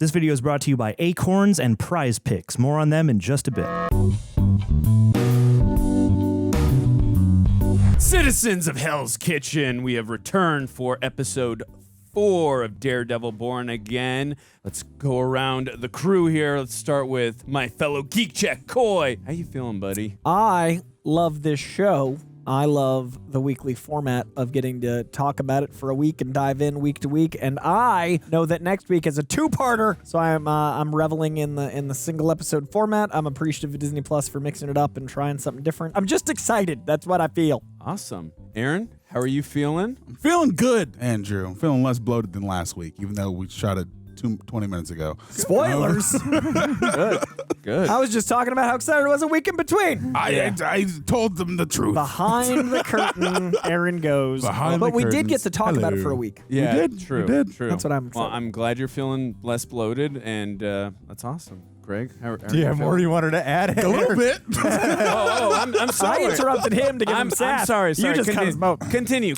This video is brought to you by ACORNS and Prize Picks. More on them in just a bit. Citizens of Hell's Kitchen, we have returned for episode 4 of Daredevil Born Again. Let's go around the crew here. Let's start with my fellow Geek Check, Coy. How you feeling, buddy? I love this show. I love the weekly format of getting to talk about it for a week and dive in week to week. And I know that next week is a two-parter, so I'm reveling in the single episode format. I'm appreciative of Disney Plus for mixing it up and trying something different. I'm just excited. That's what I feel. Awesome. Aaron, how are you feeling? I'm feeling good, Andrew. I'm feeling less bloated than last week, even though we shot it 20 minutes ago. Spoilers. Good. I was just talking about how excited I was a week in between. I told them the truth. Behind the curtain, Aaron goes. But we did get to talk about it for a week. Yeah, we did. True. We did. True. That's what I'm excited. Well, I'm glad you're feeling less bloated, and that's awesome. Greg, how Do you have more you wanted to add? A little bit. I'm sorry. I interrupted him to give him sass. I'm sorry. You just cut his mouth. Continue.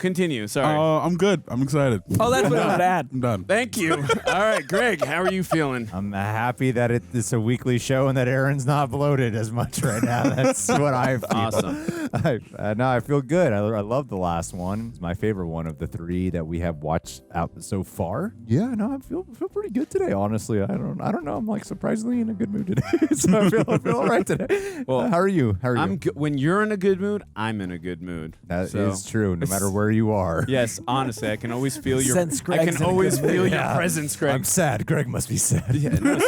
Sorry. I'm good. I'm excited. Oh, that's what I would add. I'm done. Thank you. All right, Greg, how are you feeling? I'm happy that it's a weekly show and that Aaron's not bloated as much right now. That's what I feel. Awesome. I feel good. I love the last one. It's my favorite one of the 3 that we have watched out so far. Yeah, no, I feel pretty good today. Honestly, I don't know. I'm like surprisingly in a good mood today. So I feel all right today. Well, how are you? When you're in a good mood, I'm in a good mood. That is true. No matter where you are. Yes, honestly, I can always feel your. Sense I Greg's can in a always good feel mood. your presence, Greg. I'm sad. Greg must be sad. Yeah, no,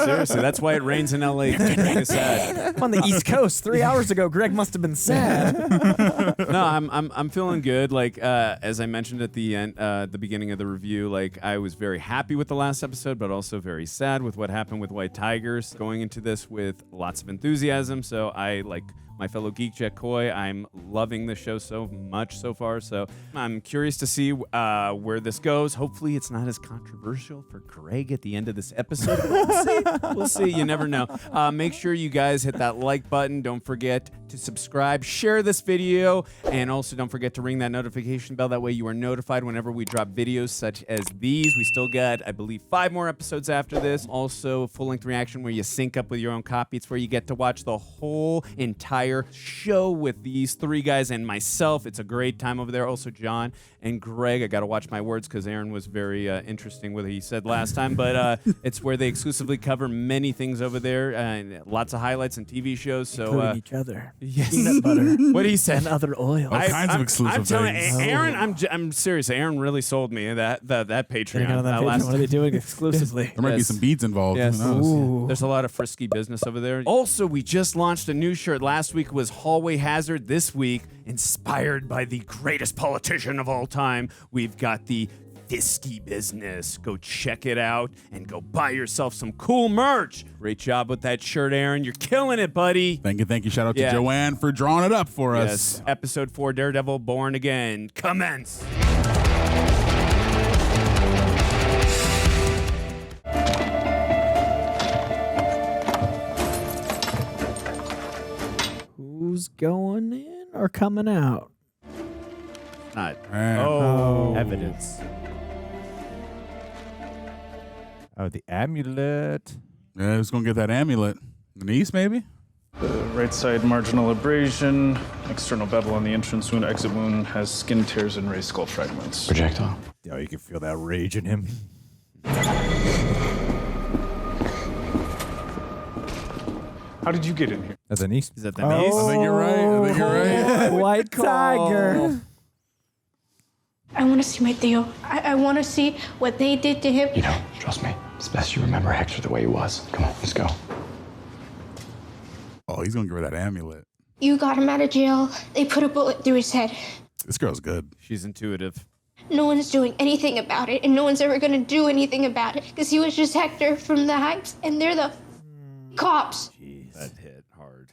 seriously, that's why it rains in LA. Greg is sad. On the East Coast 3 hours ago, Greg must have been sad. No, I'm feeling good. Like as I mentioned at the end, the beginning of the review, like I was very happy with the last episode, but also very sad with what happened with White Tigers. Going into this with lots of enthusiasm, so I like my fellow Geek Jet Coy. I'm loving the show so much so far, so I'm curious to see where this goes. Hopefully it's not as controversial for Greg at the end of this episode. We'll see. You never know. Make sure you guys hit that like button. Don't forget to subscribe, share this video, and also don't forget to ring that notification bell. That way you are notified whenever we drop videos such as these. We still got, I believe, 5 more episodes after this. Also, full-length reaction where you sync up with your own copy. It's where you get to watch the whole entire show with these 3 guys and myself. It's a great time over there. Also, John and Greg. I got to watch my words because Aaron was very interesting with what he said last time, but it's where they exclusively cover many things over there, and lots of highlights and TV shows. So Including each other. yes. Peanut butter. What he said. And other oils. All kinds of exclusive I'm telling things. Aaron, I'm serious. Aaron really sold me that Patreon. Getting on that Patreon. last What are they doing exclusively? There might be some beads involved. Yes. Who knows? Ooh. There's a lot of frisky business over there. Also, we just launched a new shirt. Last week was Hallway Hazard. This week, inspired by the greatest politician of all time, we've got the Fisky business. Go check it out and go buy yourself some cool merch. Great job with that shirt, Aaron. You're killing it, buddy. Thank you. Shout out to Yeah. Joanne for drawing it up for us. Yes. Episode 4, Daredevil Born Again. Commence. Who's going in or coming out? Not. Oh. Evidence. Oh, the amulet. Yeah, who's going to get that amulet? The niece, maybe? The right side marginal abrasion, external bevel on the entrance wound, exit wound has skin tears and raised skull fragments. Projectile. Oh, you can feel that rage in him. How did you get in here? That's a niece. Is that the niece? I think you're right. White tiger. I want to see my Theo. I want to see what they did to him. You know, trust me. It's best you remember Hector the way he was. Come on, let's go. Oh, he's going to give her that amulet. You got him out of jail. They put a bullet through his head. This girl's good. She's intuitive. No one's doing anything about it, and no one's ever going to do anything about it because he was just Hector from the Heights, and they're the cops. Jeez. That hit hard.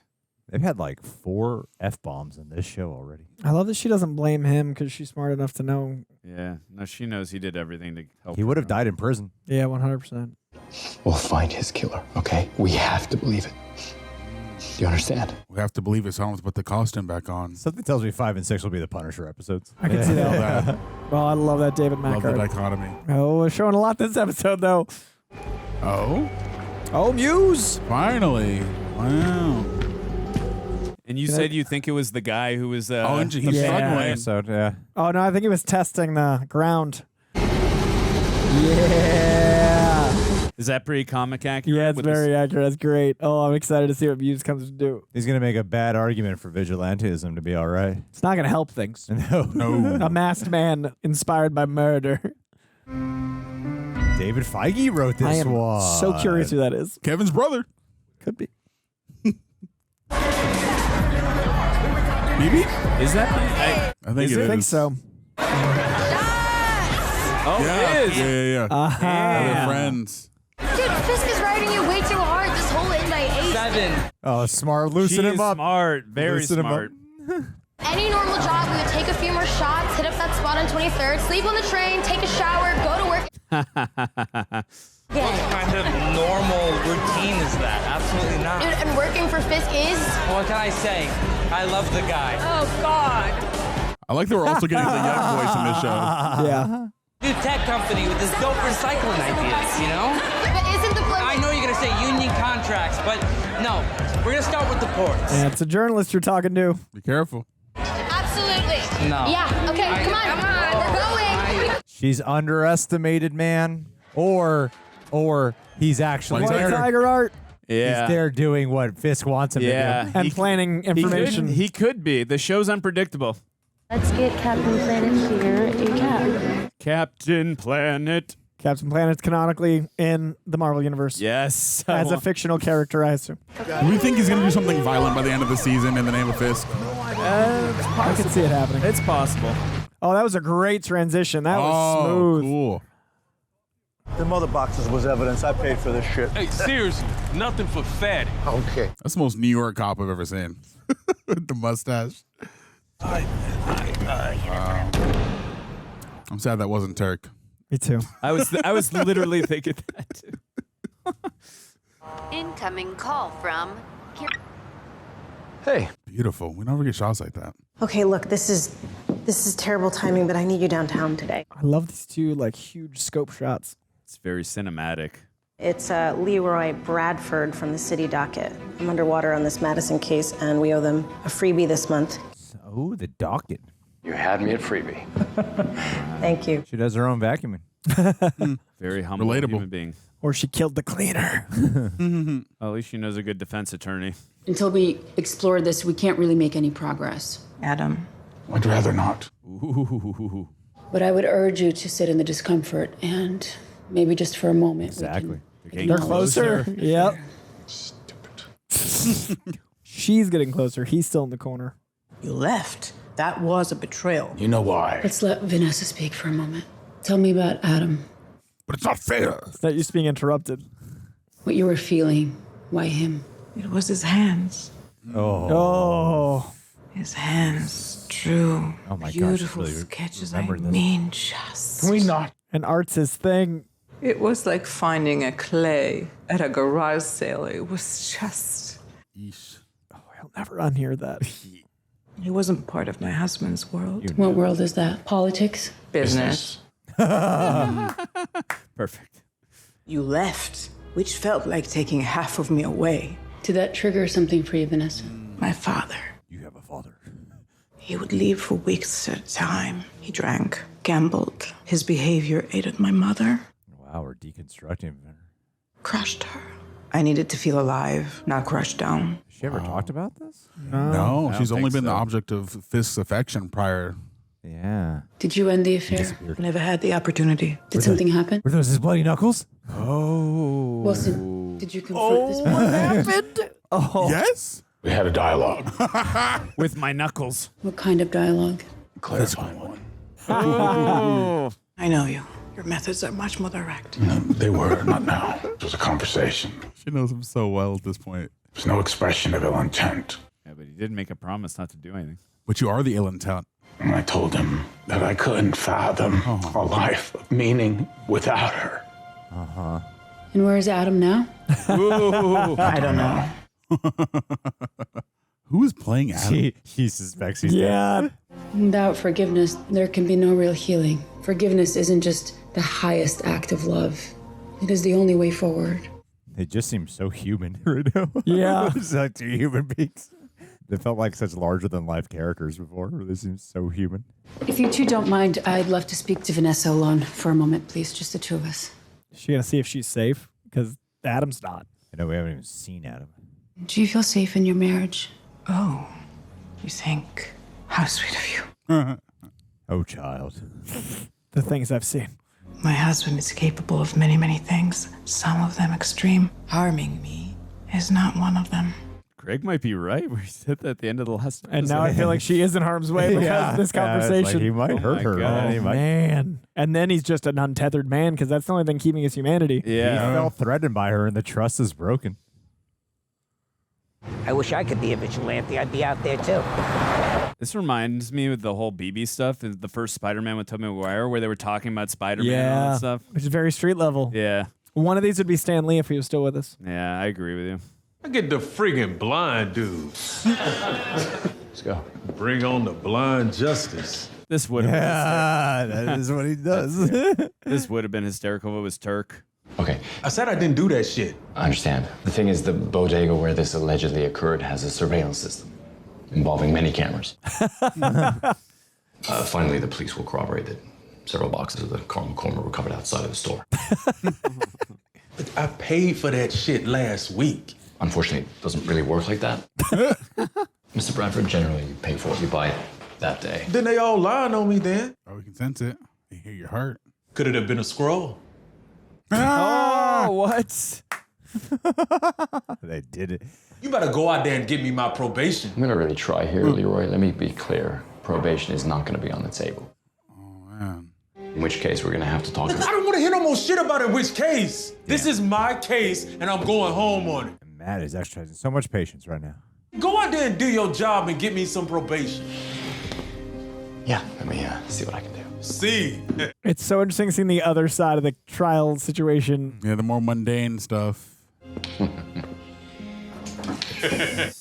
They've had like 4 F-bombs in this show already. I love that she doesn't blame him because she's smart enough to know. Yeah. No, she knows he did everything to help He her would have out. died in prison. Yeah, 100%. We'll find his killer, okay? We have to believe it. Do you understand? We have to believe it's home to put the costume back on. Something tells me 5 and 6 will be the Punisher episodes. I can see Love that. that. Well, I love that David Love the Mackard. dichotomy. Oh, we're showing a lot this episode, though. Oh, Muse. Finally. Wow. And you said you think it was the guy who was... he's Yeah. struggling. So, yeah. Oh, no, I think he was testing the ground. Yeah. Is that pretty comic accurate? Yeah, it's with very accurate. That's great. Oh, I'm excited to see what Muse comes to do. He's going to make a bad argument for vigilantism to be all right. It's not going to help things. No. A masked man inspired by murder. David Feige wrote this I am one. so curious who that is. Kevin's brother. Could be. Maybe? Is that... I think Is it I is. think so. Oh, Yeah. it is. Yeah. They're friends. Dude, Fisk is riding you way too hard. This whole in by 8. Oh, smart. She Loosen is him up. smart. Very Loosen him up. smart. Any normal job, we would take a few more shots, hit up that spot on 23rd, sleep on the train, take a shower, go to work. What kind of normal routine is that? Absolutely not. Dude, and working for Fisk is... What can I say? I love the guy. Oh, God. I like that we're also getting the young voice in this show. Yeah. New tech company with this dope recycling ideas, you know? But isn't the I know you're gonna say union contracts, but no. We're gonna start with the ports. Yeah, it's a journalist you're talking to. Be careful. Absolutely. No. Yeah, okay, come on. We're going. She's underestimated, man. Or he's actually White there. Tiger art. Yeah. He's there doing what Fisk wants him to do. And planning information. He could be. The show's unpredictable. Let's get Captain Planet here ACAB. Captain Planet. Captain Planet's canonically in the Marvel Universe. Yes. As a fictional character, I assume. Do we think he's going to do something violent by the end of the season in the name of Fisk? I can see it happening. It's possible. Oh, that was a great transition. That was smooth. Cool. The mother boxes was evidence. I paid for this shit. Hey, seriously, nothing for fatty. Okay. That's the most New York cop I've ever seen. With the mustache. Wow. I'm sad that wasn't Turk. Me too. I was literally thinking that too. Incoming call from... Hey. Beautiful. We never get shots like that. Okay, look, this is terrible timing, but I need you downtown today. I love these two huge scope shots. It's very cinematic. It's Leroy Bradford from the city docket. I'm underwater on this Madison case, and we owe them a freebie this month. Oh, the docket. You had me at freebie. Thank you. She does her own vacuuming. Very humble Relatable. human being. Or she killed the cleaner. Well, at least she knows a good defense attorney. Until we explore this, we can't really make any progress. Adam. I'd rather not. Ooh. But I would urge you to sit in the discomfort and maybe just for a moment. Exactly. They're closer. Yep. She's getting closer. He's still in the corner. You left. That was a betrayal. You know why? Let's let Vanessa speak for a moment. Tell me about Adam, But it's not fair. It's not used to being interrupted. what you were feeling, why him. It was his hands. Oh. His hands drew Oh my gosh, beautiful really sketches. remember this. mean, just. Can we not? And art's his thing. It was like finding a clay at a garage sale. It was just... Yeesh. I'll never unhear that. He wasn't part of my husband's world. What world is that? Politics? Business. Perfect. You left, which felt like taking half of me away. Did that trigger something for you, Vanessa? My father. You have a father. He would leave for weeks at a time. He drank, gambled. His behavior aided my mother. Wow, we're deconstructing her. Crushed her. I needed to feel alive, not crushed down. Has she ever talked about this? No, I she's don't only think been the so. object of Fisk's affection prior. Yeah. Did you end the affair? Never had the opportunity. Did something happen? Were those his bloody knuckles? Oh. Wilson, did you confront this woman? happened? Oh. Yes? We had a dialogue. With my knuckles. What kind of dialogue? Clarifying one. Oh. I know you. Your methods are much more direct. No, they were, not now. It was a conversation. She knows him so well at this point. There's no expression of ill intent. Yeah, but he did make a promise not to do anything. But you are the ill intent. And I told him that I couldn't fathom a life of meaning without her. Uh-huh. And where is Adam now? Ooh. I don't know. Who is playing Adam? He suspects he's dead. Yeah. Without forgiveness, there can be no real healing. Forgiveness isn't just the highest act of love. It is the only way forward. They just seem so human right now. Yeah. It's like two human beings. They felt like such larger-than-life characters before. They seem so human. If you two don't mind, I'd love to speak to Vanessa alone for a moment, please. Just the two of us. Is she going to see if she's safe? Because Adam's not. I know we haven't even seen Adam. Do you feel safe in your marriage? Oh, you think? How sweet of you. Oh, child. The things I've seen. My husband is capable of many, many things, some of them extreme. Harming me is not one of them. Greg might be right. We said that at the end of the last episode. And now I feel like she is in harm's way because of this conversation. Like he might hurt her. God. Oh, man. And then he's just an untethered man because that's the only thing keeping his humanity. Yeah. He felt threatened by her and the trust is broken. I wish I could be a vigilante. I'd be out there too. This reminds me of the whole BB stuff, the first Spider-Man with Tobey Maguire, where they were talking about Spider-Man and all that stuff. Which is very street level. Yeah. One of these would be Stan Lee if he was still with us. Yeah, I agree with you. I get the friggin' blind dude. Let's go. Bring on the blind justice. This would have that is what he does. This would have been hysterical if it was Turk. Okay, I said I didn't do that shit. I understand. The thing is, the bodega where this allegedly occurred has a surveillance system involving many cameras. Finally, the police will corroborate that several boxes of the caramel corn were recovered outside of the store. But I paid for that shit last week. Unfortunately, it doesn't really work like that. Mr. Bradford, generally you pay for what you buy that day. Then they all lying on me then. Oh, we can sense it. You hear your heart. Could it have been a scroll? Oh, what? They did it. You better go out there and give me my probation. I'm gonna really try here, Leroy. Let me be clear. Probation is not gonna be on the table. Oh, man. In which case, we're gonna have to talk I about don't want to hear no more shit about in which case. This is my case, and I'm going home on it. Matt is exercising so much patience right now. Go out there and do your job and get me some probation. Yeah, let me see what I can do. See? It's so interesting seeing the other side of the trial situation. Yeah, the more mundane stuff.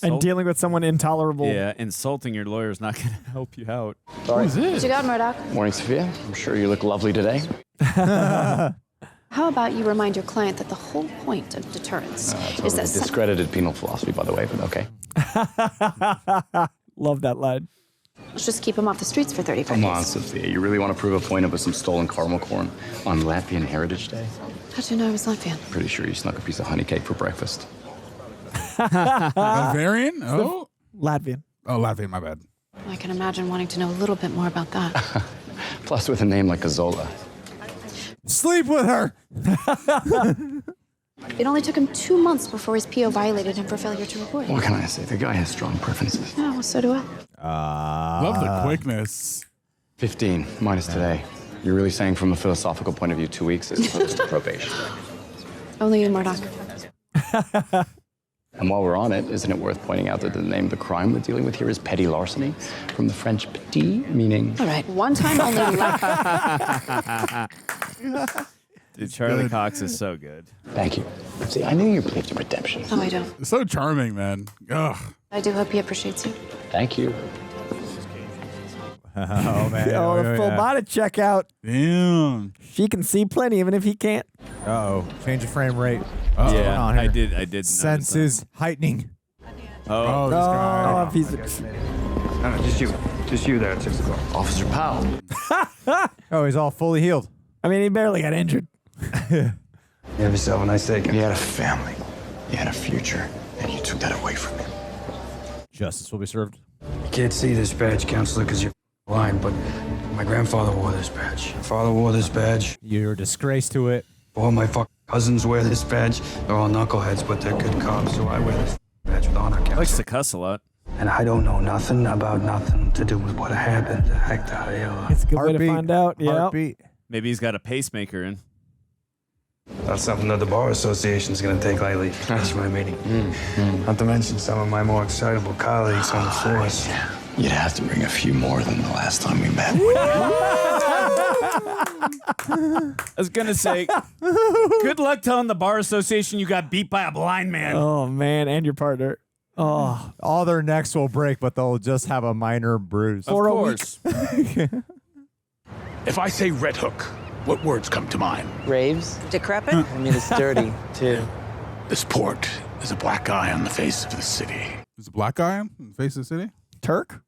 And dealing with someone intolerable. Yeah, insulting your lawyer is not going to help you out. Sorry. What you got, Murdock? Morning, Sophia. I'm sure you look lovely today. How about you remind your client that the whole point of deterrence is that Discredited penal philosophy, by the way, but okay. Love that line. let's just keep him off the streets for 35 Come days. on, Sophia. You really want to prove a point up with some stolen caramel corn on Latvian Heritage Day? How'd you know I was Latvian? Pretty sure you snuck a piece of honey cake for breakfast. Bavarian? Oh. Latvian. Oh, Latvian, my bad. I can imagine wanting to know a little bit more about that. Plus, with a name like Azola. Sleep with her! It only took him 2 months before his PO violated him for failure to report. What can I say? The guy has strong preferences. Yeah, well, so do I. Love the quickness. 15 minus today. You're really saying from a philosophical point of view 2 weeks is close to probation. Only you, Murdock. And while we're on it, isn't it worth pointing out that the name of the crime we're dealing with here is petty larceny, from the French petit, meaning... All right, one time only. Dude, Charlie Cox is so good. Thank you. See, I knew you believed in redemption. Oh, I don't. So charming, man. Ugh. I do hope he appreciates you. Thank you. Oh, man. Oh, the full body checkout. Damn. She can see plenty, even if he can't. Uh-oh. Change of frame rate. Yeah, on here? I did. notice Senses heightening. Oh, this guy. Oh, he's No, just you there at 6 o'clock. Officer Powell. Oh, he's all fully healed. I mean, he barely got injured. You have yourself a nice day. He had a family. He had a future. And you took that away from him. Justice will be served. You can't see this badge, counselor, because you're blind, but my grandfather wore this badge. My father wore this badge. You're a disgrace to it. All my fucking cousins wear this badge. They're all knuckleheads, but they're good cops, so I wear this badge with honor, counselor. Likes to cuss a lot. And I don't know nothing about nothing to do with what happened to Hector Ayala. It's a good way to find out. Yeah. Heartbeat. Maybe he's got a pacemaker in. That's something that the Bar Association's going to take lightly. That's my meeting. Not to mention some of my more excitable colleagues on the force. You'd have to bring a few more than the last time we met. I was going to say, good luck telling the Bar Association you got beat by a blind man. Oh, man. And your partner. Oh. All their necks will break, but they'll just have a minor bruise. Of course. If I say Red Hook, what words come to mind? Raves? Decrepit? I mean, it's dirty, too. This port is a black eye on the face of the city. There's a black guy on the face of the city? Turk?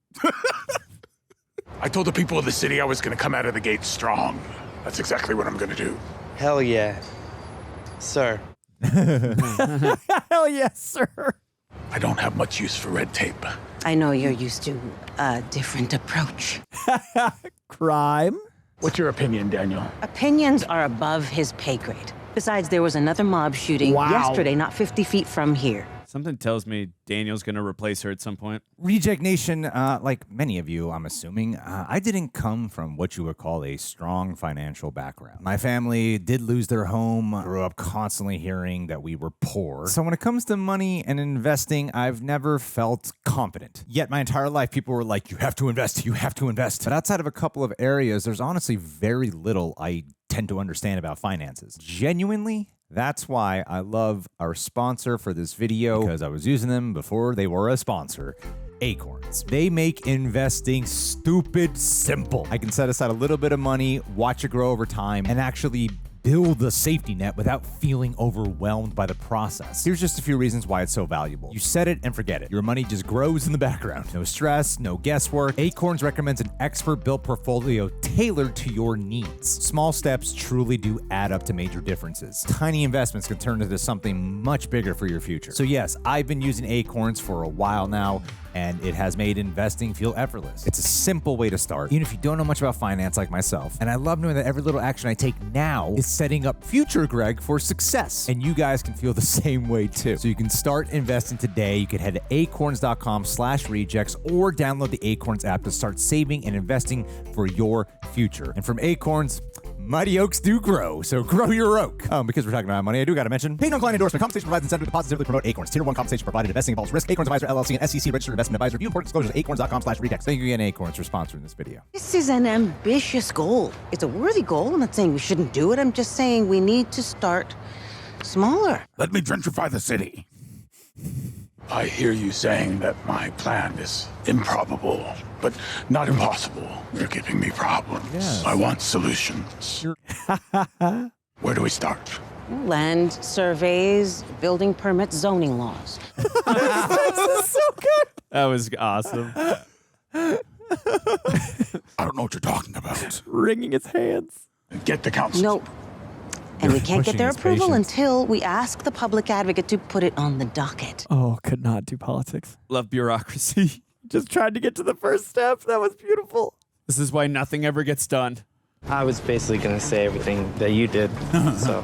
I told the people of the city I was going to come out of the gate strong. That's exactly what I'm going to do. Hell yeah. Sir. Hell yes, sir. I don't have much use for red tape. I know you're used to a different approach. Crime? What's your opinion, Daniel? Opinions are above his pay grade. Besides, there was another mob shooting yesterday, not 50 feet from here. Something tells me Daniel's going to replace her at some point. Reject Nation, like many of you, I'm assuming, I didn't come from what you would call a strong financial background. My family did lose their home, grew up constantly hearing that we were poor. So when it comes to money and investing, I've never felt confident. Yet my entire life, people were like, you have to invest, you have to invest. But outside of a couple of areas, there's honestly very little I tend to understand about finances. Genuinely, that's why I love our sponsor for this video, because I was using them before they were a sponsor, ACORNS. They make investing stupid simple. I can set aside a little bit of money, watch it grow over time, and actually build a safety net without feeling overwhelmed by the process. Here's just a few reasons why it's so valuable. You set it and forget it. Your money just grows in the background. No stress, no guesswork. ACORNS recommends an expert-built portfolio tailored to your needs. Small steps truly do add up to major differences. Tiny investments can turn into something much bigger for your future. So yes, I've been using ACORNS for a while now, and it has made investing feel effortless. It's a simple way to start, even if you don't know much about finance like myself. And I love knowing that every little action I take now is setting up future Greg for success. And you guys can feel the same way too. So you can start investing today. You can head to acorns.com/rejects or download the ACORNS app to start saving and investing for your future. And from ACORNS, mighty oaks do grow, so grow your oak. Because we're talking about money, I do got to mention, paid non-client endorsement. Compensation provides incentive to positively promote ACORNS. Tier 1 compensation provided. Investing involves risk. ACORNS Advisor LLC and SEC registered investment advisor. View important disclosures at acorns.com/rejects. Thank you again, ACORNS, for sponsoring this video. This is an ambitious goal. It's a worthy goal. I'm not saying we shouldn't do it. I'm just saying we need to start smaller. Let me gentrify the city. I hear you saying that my plan is improbable, but not impossible. You're giving me problems. Yes. I want solutions. Where do we start? Land surveys, building permits, zoning laws. This is so good. That was awesome. I don't know what you're talking about. Wringing its hands. Get the council. Nope. And we can't get Pushing their his approval patience. until we ask the public advocate to put it on the docket. Oh, could not do politics. Love bureaucracy. Just tried to get to the first step. That was beautiful. This is why nothing ever gets done. I was basically going to say everything that you did, so.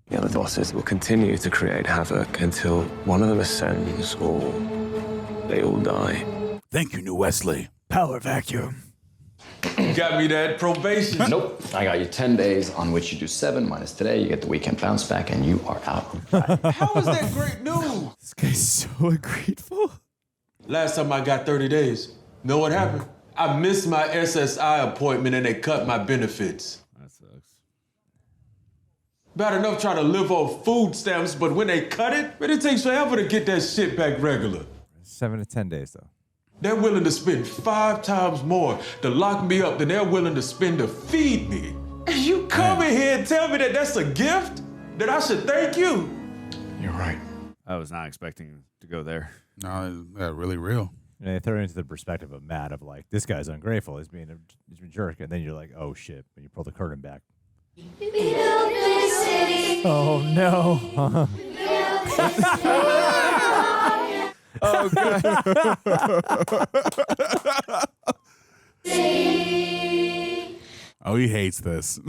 The other bosses will continue to create havoc until one of them ascends or they all die. Thank you, New Wesley. Power vacuum. You got me that probation. Nope. I got you 10 days on which you do 7 minus today. You get the weekend bounce back and you are out on Friday. How is that great news? This guy's so ungrateful. Last time I got 30 days. Know what happened? I missed my SSI appointment and they cut my benefits. That sucks. Bad enough trying to live off food stamps, but when they cut it, man, it takes forever to get that shit back regular. 7 to 10 days, though. They're willing to spend 5 times more to lock me up than they're willing to spend to feed me. And you come in here and tell me that that's a gift? That I should thank you? You're right. I was not expecting to go there. No, that's really real. And they throw it into the perspective of Matt of like, this guy's ungrateful. He's being a jerk. And then you're like, oh, shit. When you pull the curtain back. Oh, no. Oh, God. Oh, he hates this.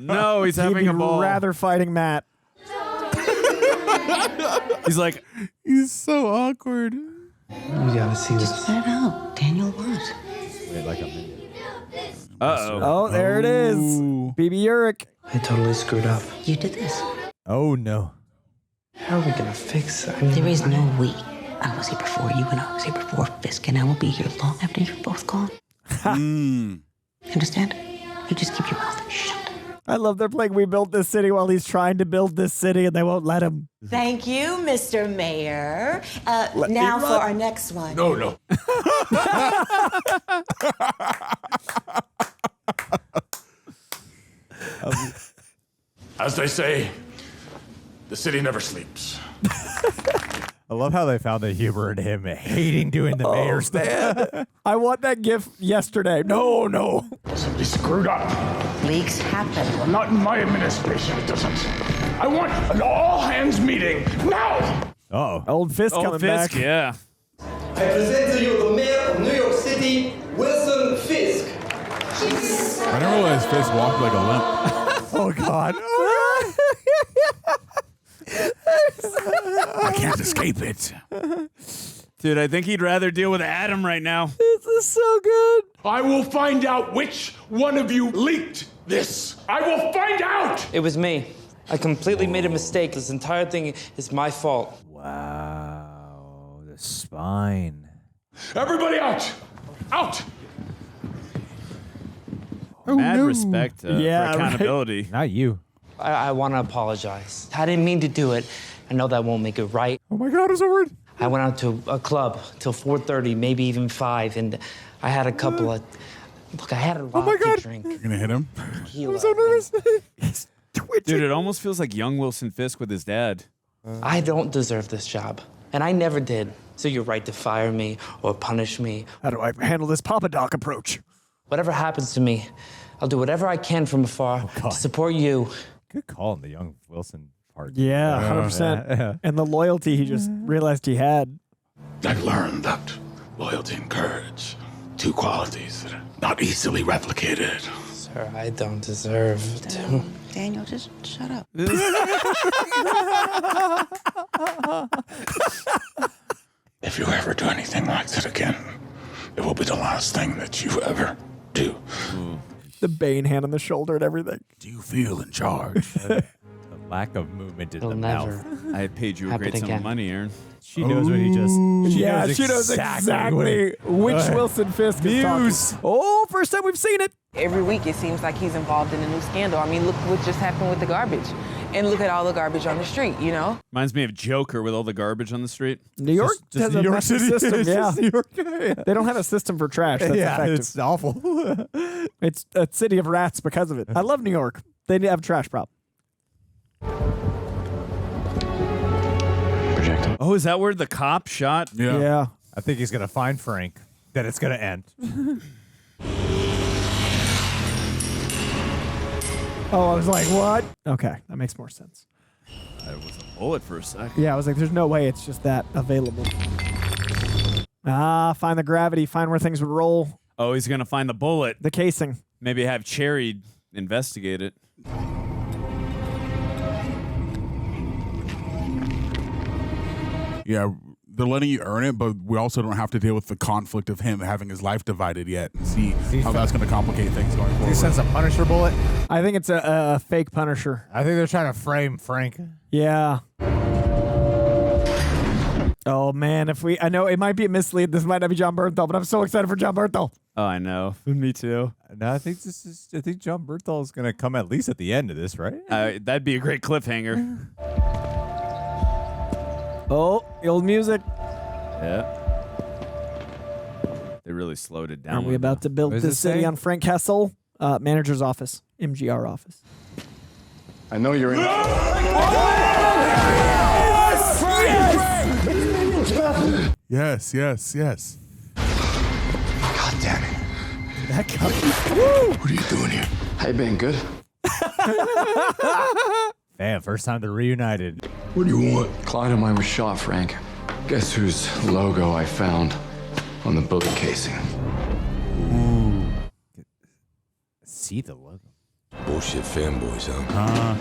No, he's He'd having be a ball. rather fighting Matt. He's like, He's so awkward. You gotta see this. Just let it out. Daniel what? Wait, like a minute. uh-oh. Oh, there it is. Ooh. BB Urich. I totally screwed up. You did this. Oh, no. How are we gonna fix it? There is no we. I was here before you and I was here before Fisk, and I will be here long after you're both gone. Understand? You just keep your mouth shut. I love they're playing We Built This City while he's trying to build this city and they won't let him. Thank you, Mr. Mayor. Now for our next one. No. As they say, the city never sleeps. I love how they found the humor in him hating doing the mayor stuff. I want that gif yesterday. No. Somebody screwed up. Leaks happen. Not in my administration, it doesn't. I want an all-hands meeting now. Old Fisk coming back. Yeah. I present to you the mayor of New York City, Wilson Fisk. I didn't realize Fisk walked like a limp. Oh, God. I can't escape it. Dude, I think he'd rather deal with Adam right now. This is so good. I will find out which one of you leaked this. I will find out. It was me. I completely made a mistake. This entire thing is my fault. Wow. The spine. Everybody out. Out. Mad respect for Yeah, accountability. right. Not you. I want to apologize. I didn't mean to do it. I know that won't make it right. Oh, my God. It's a word. I went out to a club till 4:30, maybe even 5, and I had a couple of... Look, I had a lot to drink. You're going to hit him? I'm so nervous. Dude, it almost feels like young Wilson Fisk with his dad. I don't deserve this job, and I never did. So you're right to fire me or punish me. How do I handle this Papa Doc approach? Whatever happens to me, I'll do whatever I can from afar to support you. Good call on the young Wilson part. Yeah, 100%. Yeah. And the loyalty he just realized he had. I've learned that loyalty and courage, two qualities that are not easily replicated. Sir, I don't deserve to. Daniel, just shut up. If you ever do anything like that again, it will be the last thing that you ever do. The Bane hand on the shoulder and everything. Do you feel in charge? The lack of movement in It'll the never mouth. I had paid you a happen great sum again. of money, Aaron. She knows what he just... She knows exactly which Wilson Fisk is talking. Oh, first time we've seen it. Every week it seems like he's involved in a new scandal. I mean, look what just happened with the garbage. And look at all the garbage on the street, you know? Reminds me of Joker with all the garbage on the street. New York Just has New a York messy City. system. It's Yeah. just New York. Yeah. They don't have a system for trash that's effective. It's awful. It's a city of rats because of it. I love New York. They have a trash problem. Projectile. Oh, is that where the cop shot? Yeah. I think he's going to find Frank. Then it's going to end. Oh, I was like, what? Okay, that makes more sense. It was a bullet for a second. Yeah, I was like, there's no way it's just that available. Find the gravity, find where things would roll. Oh, he's going to find the bullet. The casing. Maybe have Cherry investigate it. Yeah, they're letting you earn it, but we also don't have to deal with the conflict of him having his life divided yet and see how that's going to complicate things going forward. He sends a Punisher bullet. I think it's a fake Punisher. I think they're trying to frame Frank. Yeah. Oh, man, I know it might be a mislead. This might not be John Bernthal, but I'm so excited for John Bernthal. Oh, I know. Me too. No, I think John Bernthal is going to come at least at the end of this, right? That'd be a great cliffhanger. Oh, the old music. Yeah. They really slowed it down. Are we about to build this city on Frank Castle? Manager's office, MGR office. I know you're in. Yes. God damn it. That guy. What are you doing here? How you been? Good? Man, first time they're reunited. What do you want? Clyde and I were shot, Frank. Guess whose logo I found on the bullet casing? Ooh. See the logo. Bullshit fanboys, huh?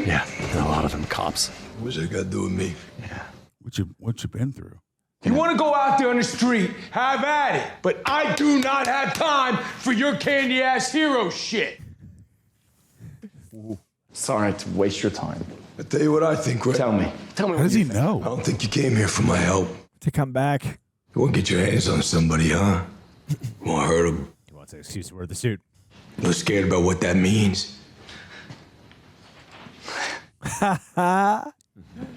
Yeah, and a lot of them cops. What's that got to do with me? Yeah. What you been through? You want to go out there on the street, have at it. But I do not have time for your candy-ass hero shit. Sorry to waste your time. I tell you what I think, Ray. Tell me. How does he know? I don't think you came here for my help. To come back. You want to get your hands on somebody, huh? You want to hurt him? He wants an excuse to wear the suit. You're scared about what that means.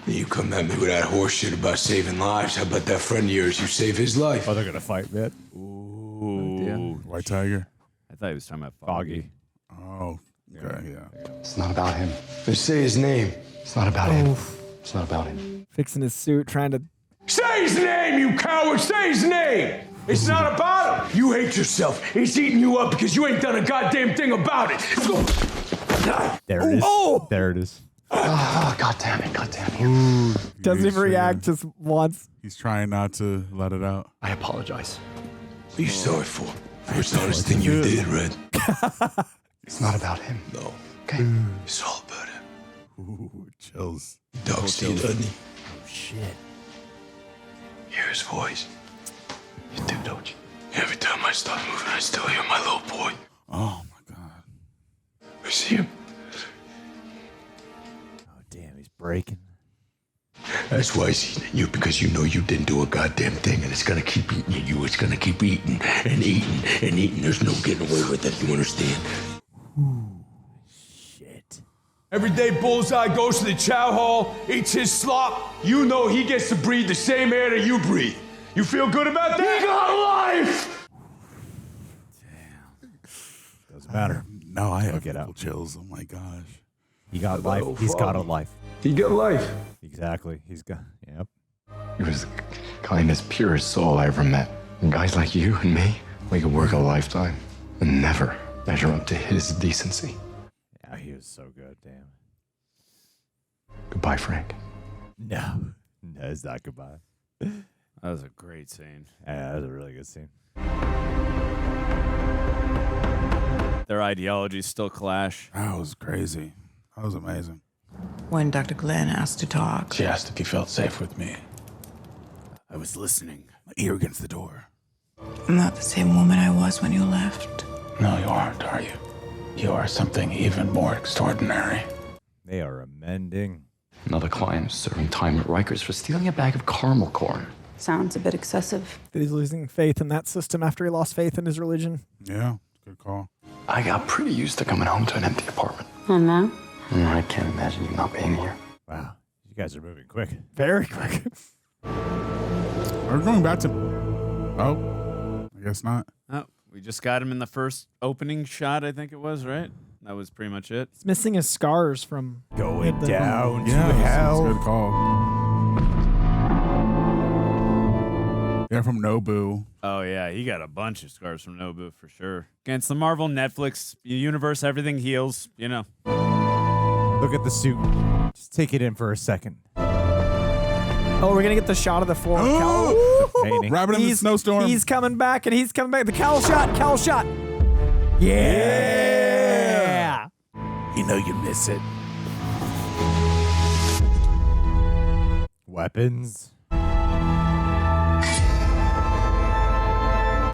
You come at me with that horse shit about saving lives. How about that friend of yours? You save his life. Oh, they're gonna fight, man. Ooh. White Tiger. I thought he was talking about Foggy. Oh, okay, yeah. It's not about him. Just say his name. It's not about him. It's not about him. Fixing his suit, trying to... Say his name, you coward! Say his name! It's not about him! You hate yourself. He's eating you up because you ain't done a goddamn thing about it. There it is. Oh! There it is. Oh, God damn it. Ooh, Doesn't he's even react just once. He's trying not to let it out. I apologize. What are you sorry for? First honest thing you did, Red. It's not about him. No. Okay? It's all about him. Ooh, chills. Dog still doesn't he? Oh, shit. Hear his voice. You do, don't you? Every time I start moving, I still hear my little boy. Oh, my God. I see him. Oh, damn, he's breaking. That's why he's eating at you, because you know you didn't do a goddamn thing, and it's gonna keep eating at you. It's gonna keep eating and eating and eating. There's no getting away with it, you understand? Shit. Every day Bullseye goes to the chow hall, eats his slop. You know he gets to breathe the same air that you breathe. You feel good about that? He got life! Doesn't matter. No, I have get out. chills. Oh, my gosh. He got life. He's got a life. He got life. Exactly. He's got. Yep. He was the kindest, purest soul I ever met. And guys like you and me, we could work a lifetime and never measure up to his decency. Yeah, he was so good. Damn. Goodbye, Frank. No, it's not goodbye. That was a great scene. Yeah, that was a really good scene. Their ideologies still clash. That was crazy. That was amazing. When Dr. Glenn asked to talk, She asked if you felt safe with me. I was listening. My ear against the door. I'm not the same woman I was when you left. No, you aren't, are you? You are something even more extraordinary. They are amending. Another client serving time at Rikers for stealing a bag of caramel corn. Sounds a bit excessive. That he's losing faith in that system after he lost faith in his religion. Yeah, good call. I got pretty used to coming home to an empty apartment. Oh, no? I can't imagine you not being here. Wow. You guys are moving quick. Very quick. We're going back to... Oh, I guess not. Oh, we just got him in the first opening shot, I think it was, right? That was pretty much it. He's missing his scars from... Going down to Yeah, hell. that's a good call. Yeah, from Nobu. Oh, yeah, he got a bunch of scars from Nobu for sure. Against the Marvel Netflix universe, everything heals, you know. Look at the suit. Just take it in for a second. Oh, we're going to get the shot of the floor. Painting. Rabbit in the snowstorm. He's coming back, and he's coming back. The cowl shot. Yeah. You know you miss it. Weapons.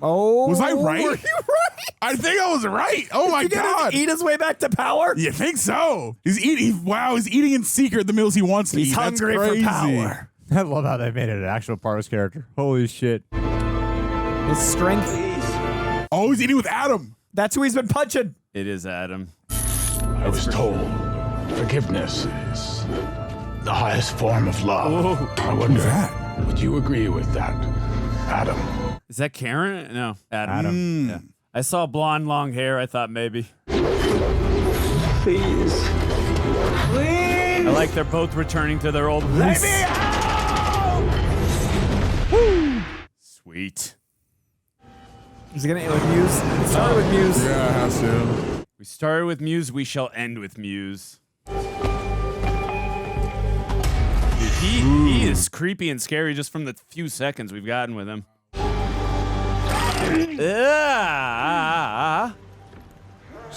Oh. Was I right? Were you right? I think I was right. Oh, my God. Eat his way back to power? You think so? He's eating. Wow, he's eating in secret the meals he wants to eat. He's That's hungry for crazy. power. I love how they made it an actual Parks character. Holy shit. His strength. Oh, he's eating with Adam. That's who he's been punching. It is Adam. I was told forgiveness is the highest form of love. Whoa. I wonder, would you agree with that, Adam? Is that Karen? No, Adam. Yeah. I saw blonde, long hair. I thought maybe. Please. I like they're both returning to their old Let roots. me out! Woo! Sweet. Is he going to end with Muse? It started with Muse. Yeah, it has to. We started with Muse. We shall end with Muse. Dude, he is creepy and scary just from the few seconds we've gotten with him.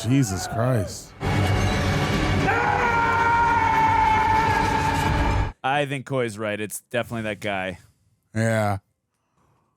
Jesus Christ. I think Coy's right. It's definitely that guy. Yeah.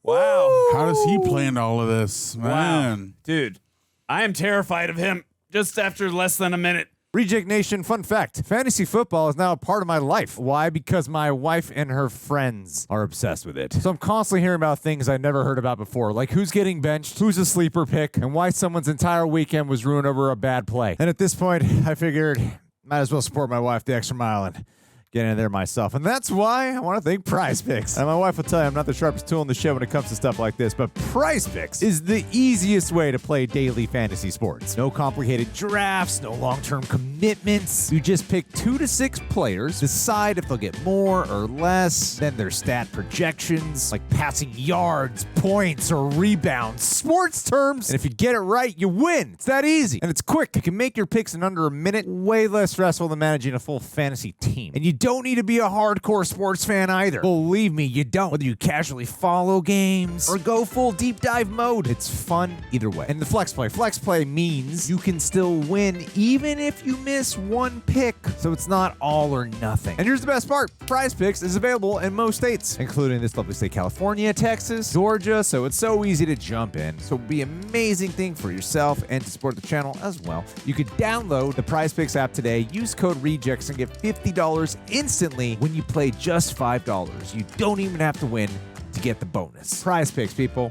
Wow. How does he plan all of this, man? Wow. Dude, I am terrified of him just after less than a minute. Reject Nation, fun fact. Fantasy football is now a part of my life. Why? Because my wife and her friends are obsessed with it. So I'm constantly hearing about things I never heard about before, like who's getting benched, who's a sleeper pick, and why someone's entire weekend was ruined over a bad play. And at this point, I figured might as well support my wife the extra mile and get in there myself. And that's why I want to thank Prize Picks. And my wife will tell you I'm not the sharpest tool in the shed when it comes to stuff like this, but Prize Picks is the easiest way to play daily fantasy sports. No complicated drafts, no long-term commitments. You just pick 2 to 6 players, decide if they'll get more or less, then their stat projections, like passing yards, points, or rebounds, sports terms. And if you get it right, you win. It's that easy. And it's quick. You can make your picks in under a minute, way less stressful than managing a full fantasy team. And you don't need to be a hardcore sports fan either. Believe me, you don't. Whether you casually follow games or go full deep dive mode, it's fun either way. And the flex play. Flex play means you can still win even if you miss one pick. So it's not all or nothing. And here's the best part. Prize Picks is available in most states, including this lovely state, California, Texas, Georgia. So it's so easy to jump in. So it'd be an amazing thing for yourself and to support the channel as well. You could download the Prize Picks app today, use code REJECTS, and get $50 instantly when you play just $5. You don't even have to win to get the bonus. Prize Picks, people.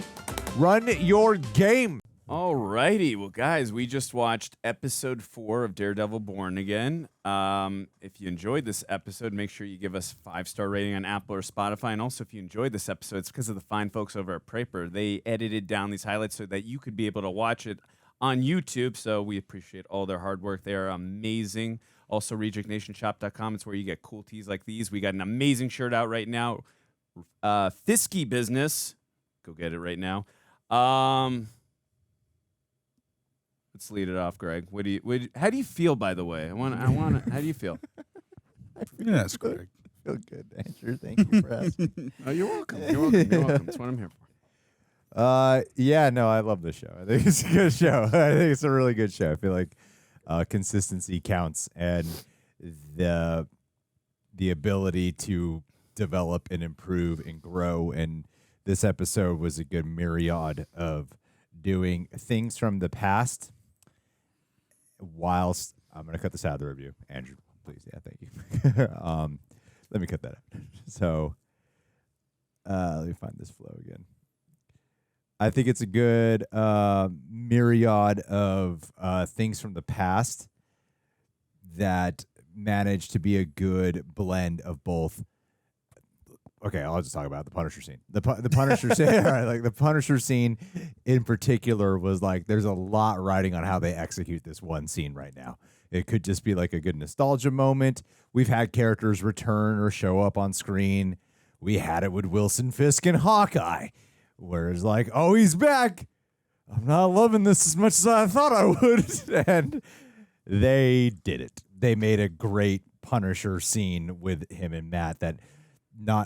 Run your game. Alrighty. Well, guys, we just watched episode 4 of Daredevil Born Again. If you enjoyed this episode, make sure you give us a 5-star rating on Apple or Spotify. And also, if you enjoyed this episode, it's because of the fine folks over at Praper. They edited down these highlights so that you could be able to watch it on YouTube. So we appreciate all their hard work. They are amazing. Also, rejectnationshop.com. It's where you get cool tees like these. We got an amazing shirt out right now. Fisky business. Go get it right now. Let's lead it off, Greg. How do you feel, by the way? How do you feel? Yes, Greg. I feel good, Andrew. Thank you for asking. Oh, you're welcome. You're welcome. You're welcome. That's what I'm here for. Yeah, no, I love this show. I think it's a good show. I think it's a really good show. I feel like consistency counts, and the ability to develop and improve and grow. And this episode was a good myriad of doing things from the past whilst I'm going to cut this out of the review. Andrew, please. Yeah, thank you. Let me cut that out. So let me find this flow again. I think it's a good myriad of things from the past that managed to be a good blend of both. Okay, I'll just talk about the Punisher scene. The Punisher scene, all right, like the Punisher scene in particular was like there's a lot riding on how they execute this one scene right now. It could just be like a good nostalgia moment. We've had characters return or show up on screen. We had it with Wilson Fisk and Hawkeye, where it's like, oh, he's back. I'm not loving this as much as I thought I would. And they did it. They made a great Punisher scene with him and Matt that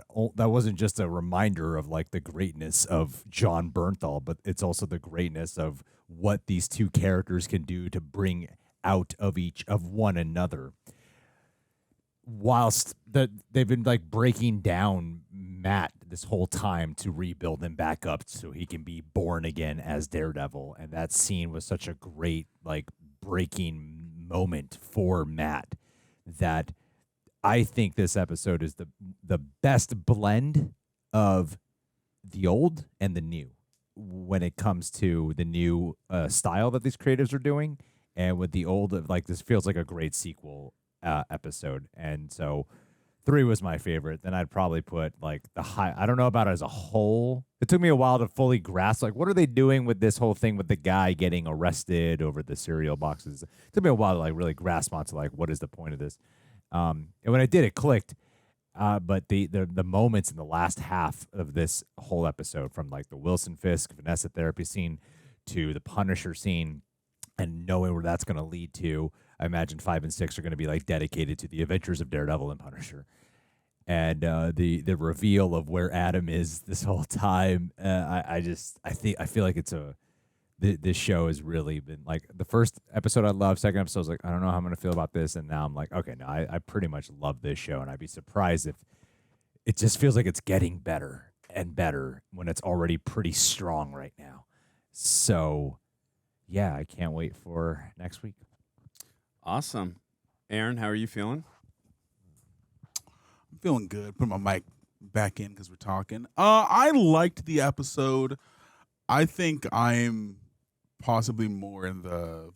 wasn't just a reminder of like the greatness of John Bernthal, but it's also the greatness of what these two characters can do to bring out of each of one another. Whilst they've been like breaking down Matt this whole time to rebuild him back up so he can be born again as Daredevil. And that scene was such a great like breaking moment for Matt that I think this episode is the best blend of the old and the new when it comes to the new style that these creatives are doing. And with the old, like this feels like a great sequel episode. And so 3 was my favorite. Then I'd probably put like I don't know about it as a whole. It took me a while to fully grasp, like, what are they doing with this whole thing with the guy getting arrested over the cereal boxes? It took me a while to like really grasp onto like, what is the point of this? And when I did, it clicked. But the moments in the last half of this whole episode, from like the Wilson Fisk Vanessa therapy scene to the Punisher scene, and knowing where that's going to lead to, I imagine 5 and 6 are going to be like dedicated to the adventures of Daredevil and Punisher, and the reveal of where Adam is this whole time. I feel like this show has really been like the first episode I loved, second episode I was like, I don't know how I'm going to feel about this, and now I'm like, okay, no, I pretty much love this show, and I'd be surprised if it just feels like it's getting better and better when it's already pretty strong right now. So yeah, I can't wait for next week. Awesome. Aaron, how are you feeling? I'm feeling good. Put my mic back in because we're talking. I liked the episode. I think I'm possibly more in the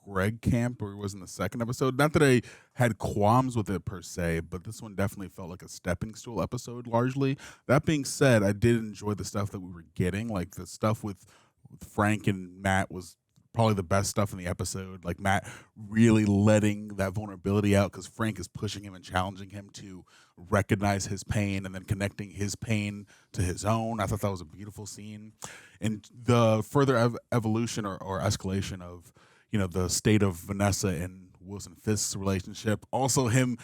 Greg camp where he was in the second episode. Not that I had qualms with it per se, but this one definitely felt like a stepping stool episode largely. That being said, I did enjoy the stuff that we were getting. Like the stuff with Frank and Matt was probably the best stuff in the episode. Like Matt really letting that vulnerability out because Frank is pushing him and challenging him to recognize his pain and then connecting his pain to his own. I thought that was a beautiful scene. And the further evolution or escalation of, the state of Vanessa and Wilson Fisk's relationship. Also him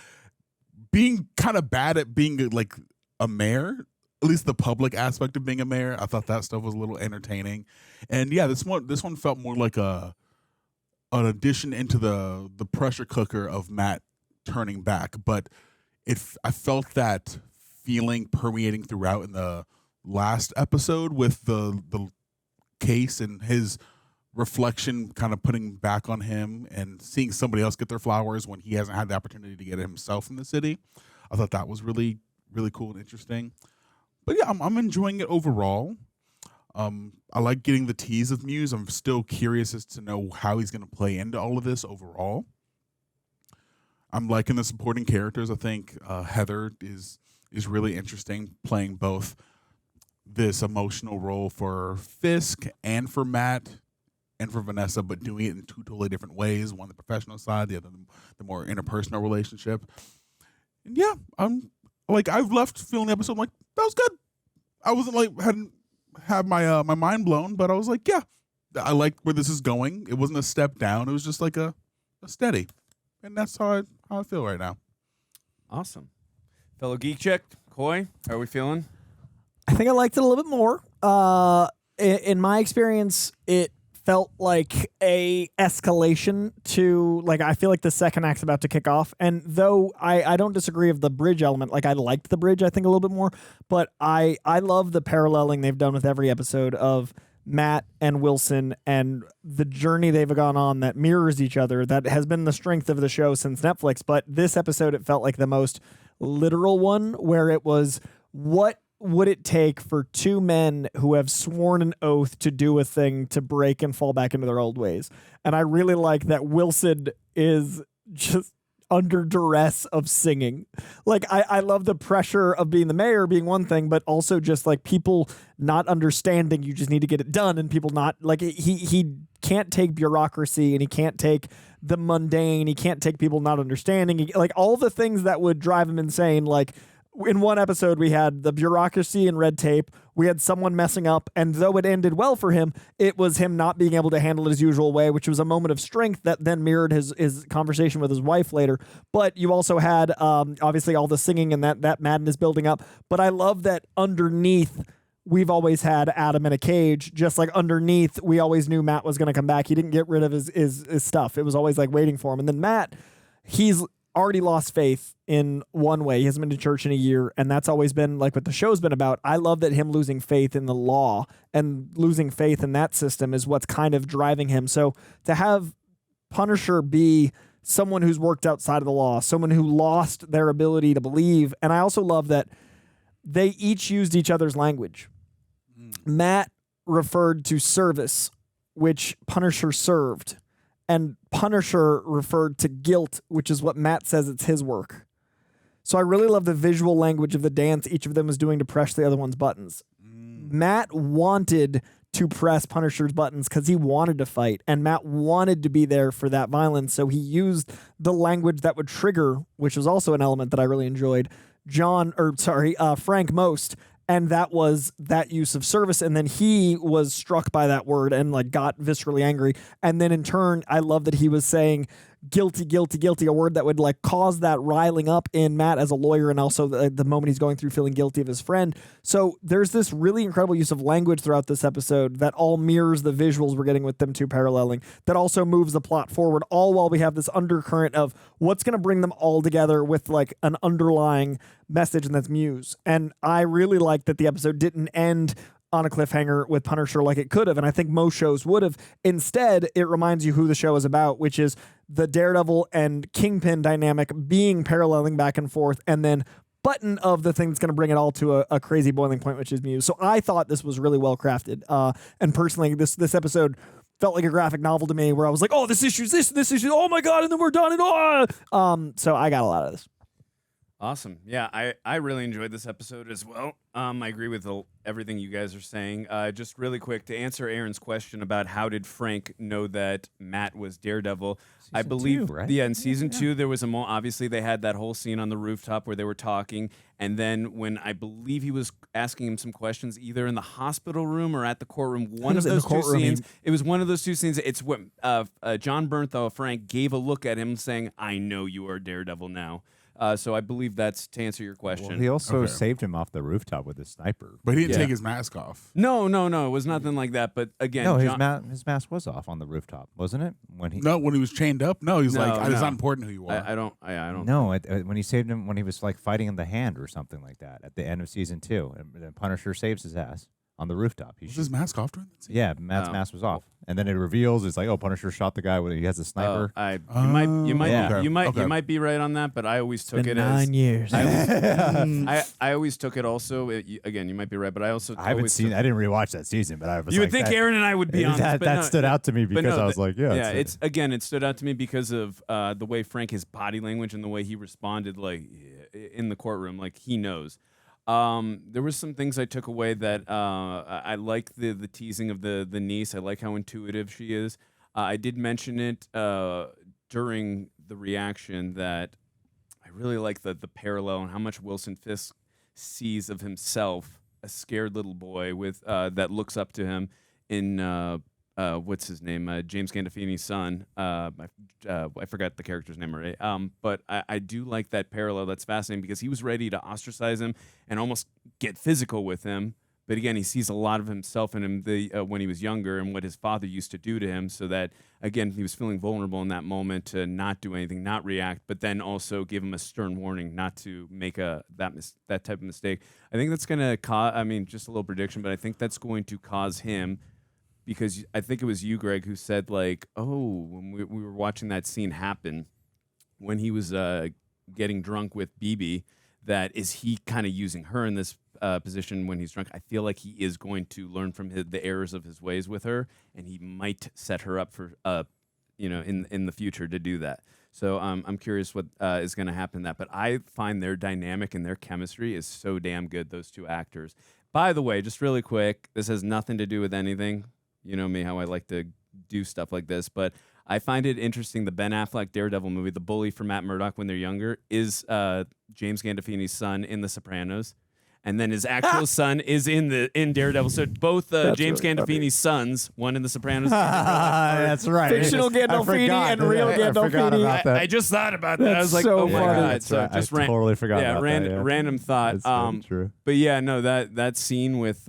being kind of bad at being like a mayor, at least the public aspect of being a mayor. I thought that stuff was a little entertaining. And yeah, this one felt more like an addition into the pressure cooker of Matt turning back. But I felt that feeling permeating throughout in the last episode with the case and his reflection kind of putting back on him and seeing somebody else get their flowers when he hasn't had the opportunity to get it himself in the city. I thought that was really, really cool and interesting. But yeah, I'm enjoying it overall. I like getting the tease of Muse. I'm still curious as to know how he's going to play into all of this overall. I'm liking the supporting characters. I think Heather is really interesting, playing both this emotional role for Fisk and for Matt and for Vanessa, but doing it in two totally different ways. One, the professional side, the other, the more interpersonal relationship. And yeah, I've left feeling the episode like, that was good. I wasn't hadn't had my my mind blown, but I was like, yeah, I like where this is going. It wasn't a step down. It was just like a steady. And that's how I feel right now. Awesome. Fellow Geek Chick, Coy, how are we feeling? I think I liked it a little bit more. In my experience, it felt like a escalation to, I feel like the second act's about to kick off. And though I don't disagree of the bridge element, I liked the bridge, I think, a little bit more. But I love the paralleling they've done with every episode of Matt and Wilson and the journey they've gone on that mirrors each other. That has been the strength of the show since Netflix. But this episode, it felt like the most literal one, where it was, what would it take for two men who have sworn an oath to do a thing to break and fall back into their old ways? And I really like that Wilson is just under duress of singing. I love the pressure of being the mayor being one thing, but also just people not understanding you just need to get it done, and people not he can't take bureaucracy, and he can't take the mundane. He can't take people not understanding. All the things that would drive him insane. In one episode, we had the bureaucracy and red tape. We had someone messing up, and though it ended well for him, it was him not being able to handle it his usual way, which was a moment of strength that then mirrored his conversation with his wife later. But you also had, obviously, all the singing and that madness building up. But I love that underneath, we've always had Adam in a cage. Just underneath, we always knew Matt was going to come back. He didn't get rid of his stuff. It was always waiting for him. And then Matt, he's already lost faith in one way. He hasn't been to church in a year, and that's always been what the show's been about. I love that him losing faith in the law and losing faith in that system is what's kind of driving him. So to have Punisher be someone who's worked outside of the law, someone who lost their ability to believe, and I also love that they each used each other's language. Matt referred to service, which Punisher served. And Punisher referred to guilt, which is what Matt says it's his work. So I really love the visual language of the dance each of them was doing to press the other one's buttons. Matt wanted to press Punisher's buttons because he wanted to fight, and Matt wanted to be there for that violence. So he used the language that would trigger, which was also an element that I really enjoyed, Frank most. And that was that use of service. And then he was struck by that word and got viscerally angry. And then in turn, I love that he was saying guilty, guilty, guilty, a word that would cause that riling up in Matt as a lawyer, and also the moment he's going through feeling guilty of his friend. So there's this really incredible use of language throughout this episode that all mirrors the visuals we're getting with them two paralleling, that also moves the plot forward, all while we have this undercurrent of what's going to bring them all together with an underlying message, and that's Muse. And I really like that the episode didn't end on a cliffhanger with Punisher like it could have, and I think most shows would have. Instead, it reminds you who the show is about, which is the Daredevil and Kingpin dynamic being paralleling back and forth, and then button of the thing that's going to bring it all to a crazy boiling point, which is Muse. So I thought this was really well crafted, and personally, this episode felt like a graphic novel to me where I was like, oh, this issue's this, and this issue, oh my God, and then we're done, and so I got a lot of this. Awesome. Yeah, I really enjoyed this episode as well. I agree with everything you guys are saying. Just really quick, to answer Aaron's question about how did Frank know that Matt was Daredevil, I believe, right? Yeah, in season 2, there was obviously they had that whole scene on the rooftop where they were talking, and then when I believe he was asking him some questions, either in the hospital room or at the courtroom, one of those two scenes, it was one of those two scenes, it's when John Bernthal, Frank, gave a look at him saying, I know you are Daredevil now. So I believe that's to answer your question. Well, he also saved him off the rooftop with his sniper. But he didn't take his mask off. No. It was nothing like that. But again, no, his mask was off on the rooftop, wasn't it? When he was chained up. No, he's like, it's not important who you are. I don't. No, when he saved him, when he was like fighting in the hand or something like that at the end of season 2, and then Punisher saves his ass on the rooftop. Was his mask off during that scene? Yeah, Matt's mask was off, and then it reveals it's like, oh, Punisher shot the guy when he has a sniper. You might be right on that, but I always took it 9 years. I always took it also. Again, you might be right, but I haven't seen. I didn't rewatch that season, but I was. You would think Aaron and I would be on that stood out to me because I was like, yeah. It stood out to me because of the way Frank, his body language and the way he responded, like in the courtroom, like he knows. There were some things I took away that I like the teasing of the niece. I like how intuitive she is. I did mention it during the reaction that I really like the parallel and how much Wilson Fisk sees of himself, a scared little boy with that looks up to him in what's his name? James Gandolfini's son. I forgot the character's name already. But I do like that parallel. That's fascinating because he was ready to ostracize him and almost get physical with him. But again, he sees a lot of himself in him when he was younger and what his father used to do to him. So that, again, he was feeling vulnerable in that moment to not do anything, not react, but then also give him a stern warning not to make that type of mistake. I think that's going to cause, just a little prediction, but I think that's going to cause him, because I think it was you, Greg, who said, like, oh, when we were watching that scene happen, when he was getting drunk with BB, that is he kind of using her in this position when he's drunk. I feel like he is going to learn from the errors of his ways with her, and he might set her up for, in the future to do that. So I'm curious what is going to happen to that. But I find their dynamic and their chemistry is so damn good, those two actors. By the way, just really quick, this has nothing to do with anything. You know me, how I like to do stuff like this, but I find it interesting. The Ben Affleck Daredevil movie, the bully for Matt Murdock when they're younger, is James Gandolfini's son in The Sopranos, and then his actual son is in Daredevil. So both James Gandolfini's sons, one in The Sopranos. That's right. Fictional Gandolfini and real Gandolfini. I just thought about that. I was like, so oh my funny. God. So just totally forgot about that. Random thought. That's true. But yeah, no, that scene with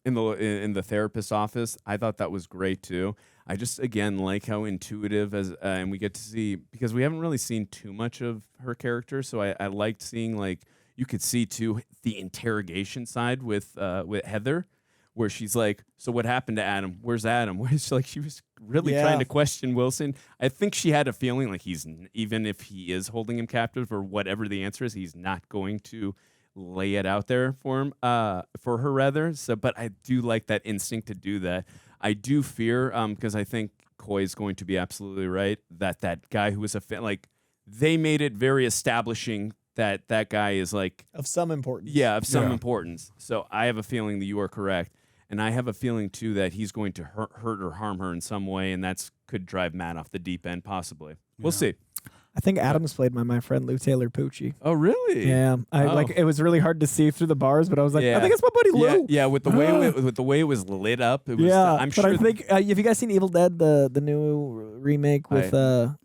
in the therapist's office, I thought that was great too. I just, again, like how intuitive and we get to see, because we haven't really seen too much of her character, so I liked seeing, like, you could see too the interrogation side with Heather, where she's like, so what happened to Adam? Where's Adam? She was really trying to question Wilson. I think she had a feeling like even if he is holding him captive or whatever the answer is, he's not going to lay it out there for her rather. So, but I do like that instinct to do that. I do fear, because I think Coy is going to be absolutely right, that guy who was they made it very establishing that guy is like of some importance. Yeah, of some importance. So I have a feeling that you are correct, and I have a feeling too that he's going to hurt or harm her in some way, and could drive Matt off the deep end possibly. We'll see. I think Adam's played by my friend Lou Taylor Pucci. Oh, really? Yeah. It was really hard to see through the bars, but I was like, I think it's my buddy Lou. Yeah, with the way it was lit up. It was, I'm sure. But I think have you guys seen Evil Dead, the new remake with Evil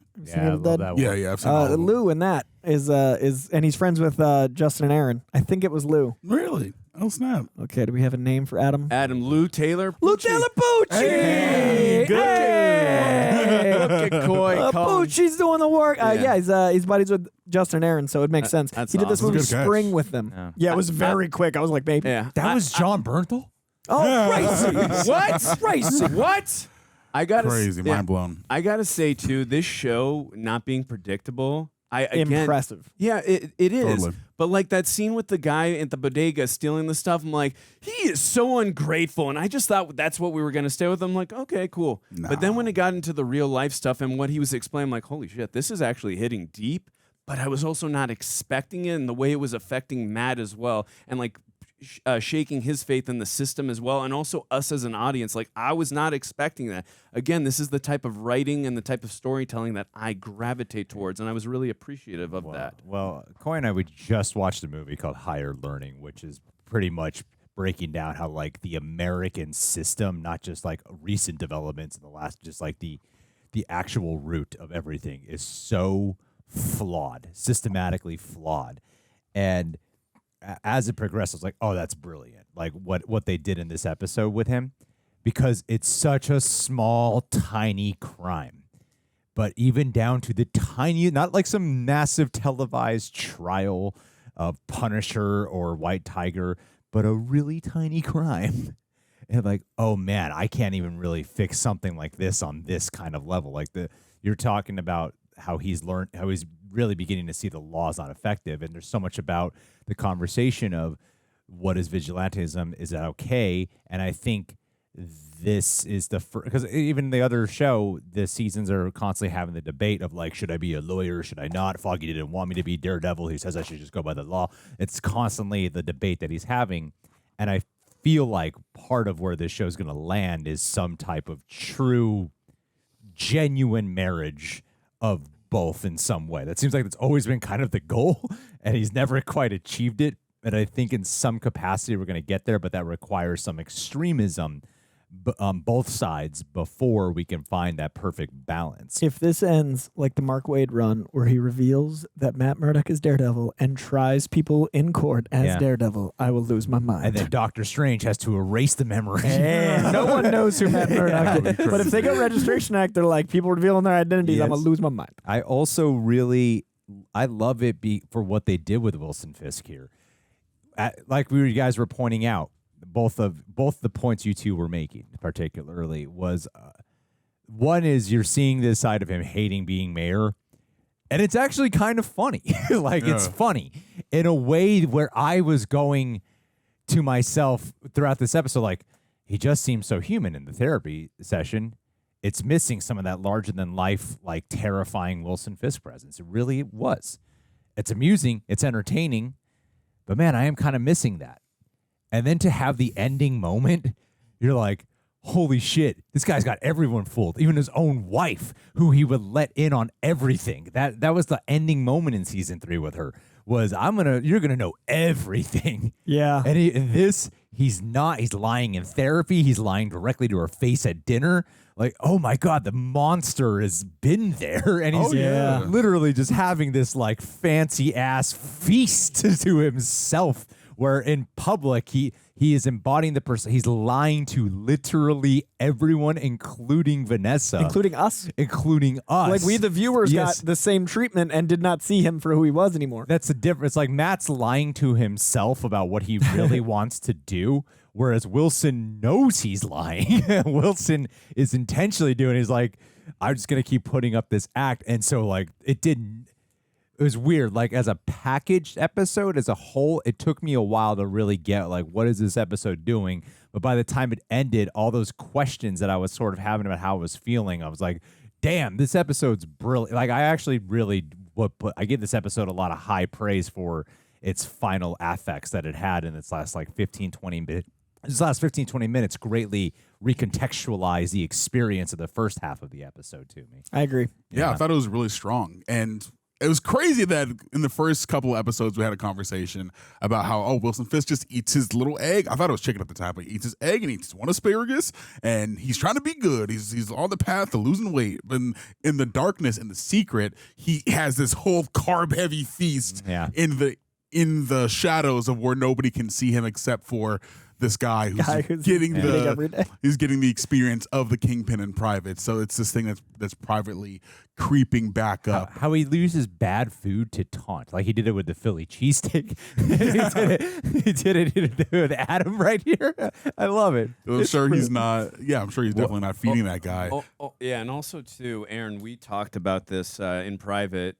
Dead? Yeah, I've seen Lou in that is and he's friends with Justin and Aaron. I think it was Lou. Really? Oh, snap. Okay, do we have a name for Adam? Lou Taylor Pucci. Lou Taylor Pucci! Hey, good. Hey. Look at Coy. Pucci's doing the work. He's buddies with Justin and Aaron, so it makes sense. He did this movie Spring with them. Yeah, it was very quick. I was like, baby. Yeah. That was John Bernthal? Oh, crazy. What? Crazy. What? I gotta Crazy, mind blown. I gotta say too, this show not being predictable, impressive. Yeah, it is. Totally. But like that scene with the guy at the bodega stealing the stuff, I'm like, he is so ungrateful. And I just thought that's what we were going to stay with. I'm like, okay, cool. But then when it got into the real life stuff and what he was explaining, I'm like, holy shit, this is actually hitting deep. But I was also not expecting it, and the way it was affecting Matt as well. And like, shaking his faith in the system as well, and also us as an audience. Like, I was not expecting that. Again, this is the type of writing and the type of storytelling that I gravitate towards, and I was really appreciative of that. Well, Coy and I, we just watched a movie called Higher Learning, which is pretty much breaking down how like the American system, not just like recent developments in the last, just like the actual root of everything is so flawed, systematically flawed. And as it progressed, I was like, oh, that's brilliant. Like what they did in this episode with him, because it's such a small, tiny crime. But even down to the tiny, not like some massive televised trial of Punisher or White Tiger, but a really tiny crime. And like, oh man, I can't even really fix something like this on this kind of level. Like you're talking about how he's really beginning to see the law is not effective. And there's so much about the conversation of what is vigilantism? Is that okay? And I think this is the first, because even the other show, the seasons are constantly having the debate of like, should I be a lawyer? Should I not? Foggy didn't want me to be Daredevil. He says I should just go by the law. It's constantly the debate that he's having. And I feel like part of where this show is going to land is some type of true, genuine marriage of both in some way. That seems like it's always been kind of the goal, and he's never quite achieved it. And I think in some capacity we're going to get there, but that requires some extremism on both sides before we can find that perfect balance. If this ends like the Mark Waid run, where he reveals that Matt Murdock is Daredevil and tries people in court as Daredevil, I will lose my mind. And then Doctor Strange has to erase the memory. And no one knows who Matt Murdock is. But if they go Registration Act, they're like, people revealing their identities, I'm going to lose my mind. I also I love it for what they did with Wilson Fisk here. Like you guys were pointing out, both the points you two were making particularly was one is you're seeing this side of him hating being mayor, and it's actually kind of funny. It's funny in a way where I was going to myself throughout this episode, like, he just seems so human in the therapy session. It's missing some of that larger than life, like terrifying Wilson Fisk presence. It really was. It's amusing, it's entertaining, but man, I am kind of missing that. And then to have the ending moment, you're like, holy shit, this guy's got everyone fooled, even his own wife, who he would let in on everything. That was the ending moment in season 3 with her, was you're gonna know everything. Yeah. And he's lying in therapy, he's lying directly to her face at dinner. Like, oh my God, the monster has been there, and he's literally just having this like fancy ass feast to himself. Where in public, he is embodying the person. He's lying to literally everyone, including Vanessa. Including us. Including us. Like, we, the viewers, got the same treatment and did not see him for who he was anymore. That's the difference. Like, Matt's lying to himself about what he really wants to do, whereas Wilson knows he's lying. Wilson is intentionally doing it. He's like, I'm just going to keep putting up this act. And so, like, it was weird. Like, as a packaged episode, as a whole, it took me a while to really get, like, what is this episode doing? But by the time it ended, all those questions that I was sort of having about how I was feeling, I was like, damn, this episode's brilliant. Like, I actually really I give this episode a lot of high praise for its final affects that it had in its last, like, 15-20 minutes. This last 15-20 minutes greatly recontextualized the experience of the first half of the episode to me. I agree. Yeah, I thought it was really strong. And it was crazy that in the first couple of episodes we had a conversation about how, Wilson Fisk just eats his little egg. I thought it was chicken at the time, but he eats his egg and he eats one asparagus, and he's trying to be good. He's on the path to losing weight. But in the darkness, in the secret, he has this whole carb-heavy feast in the shadows of where nobody can see him except for this guy who's getting the experience of the Kingpin in private. So it's this thing that's privately creeping back up. How he uses bad food to taunt, like he did it with the Philly cheesesteak. he did it with Adam right here. I love it. I'm sure he's definitely not feeding that guy. Yeah, and also too, Aaron, we talked about this in private.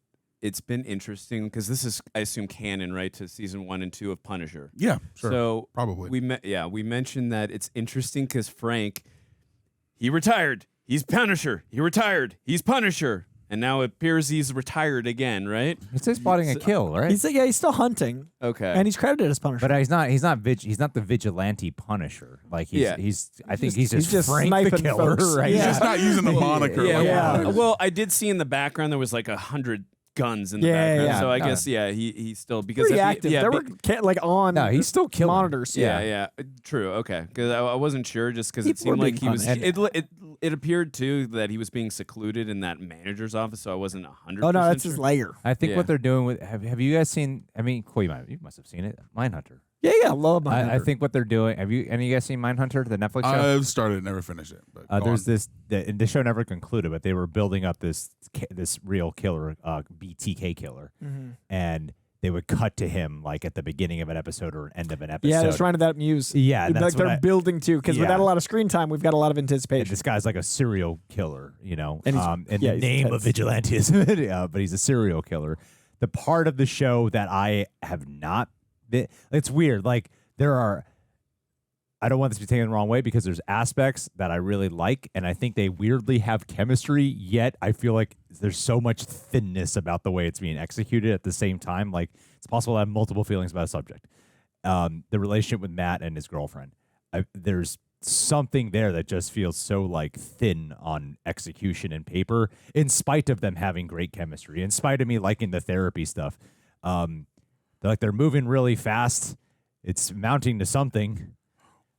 it's been interesting because this is, I assume, canon, right, to season 1 and 2 of Punisher. Yeah, sure. So probably. We mentioned that it's interesting because Frank, he retired. He's Punisher. He retired. He's Punisher. And now it appears he's retired again, right? He's still spotting a kill, right? He's still hunting. Okay. And he's credited as Punisher. But he's not the vigilante Punisher. Like he's just Frank sniping the killer, folks. right? He's just not using the moniker. Yeah. Well, I did see in the background there was like 100 guns in the background. So I guess he's still because pretty active. There were on. No, he's still killing monitors. Yeah. True. Okay. Because I wasn't sure just because it seemed like he was. It appeared too that he was being secluded in that manager's office, so I wasn't 100%. Oh no, that's his lair. I think what they're doing with have you guys seen? I mean, Coy, you must have seen it. Mindhunter. Yeah, love Mindhunter. I think what they're doing. Any of you guys seen Mindhunter, the Netflix show? I've started, never finished it. But there's this. The show never concluded, but they were building up this real killer, BTK killer, and they would cut to him like at the beginning of an episode or end of an episode. Yeah, it's trying to that muse. Yeah, like they're building to because without a lot of screen time, we've got a lot of anticipation. And this guy's like a serial killer, and he's, the name of vigilantism, but he's a serial killer. The part of the show that I have not been, it's weird. Like I don't want this to be taken the wrong way because there's aspects that I really like, and I think they weirdly have chemistry, yet I feel like there's so much thinness about the way it's being executed at the same time. Like, it's possible to have multiple feelings about a subject. The relationship with Matt and his girlfriend. There's something there that just feels so, like, thin on execution and paper, in spite of them having great chemistry, in spite of me liking the therapy stuff. They're moving really fast. It's mounting to something.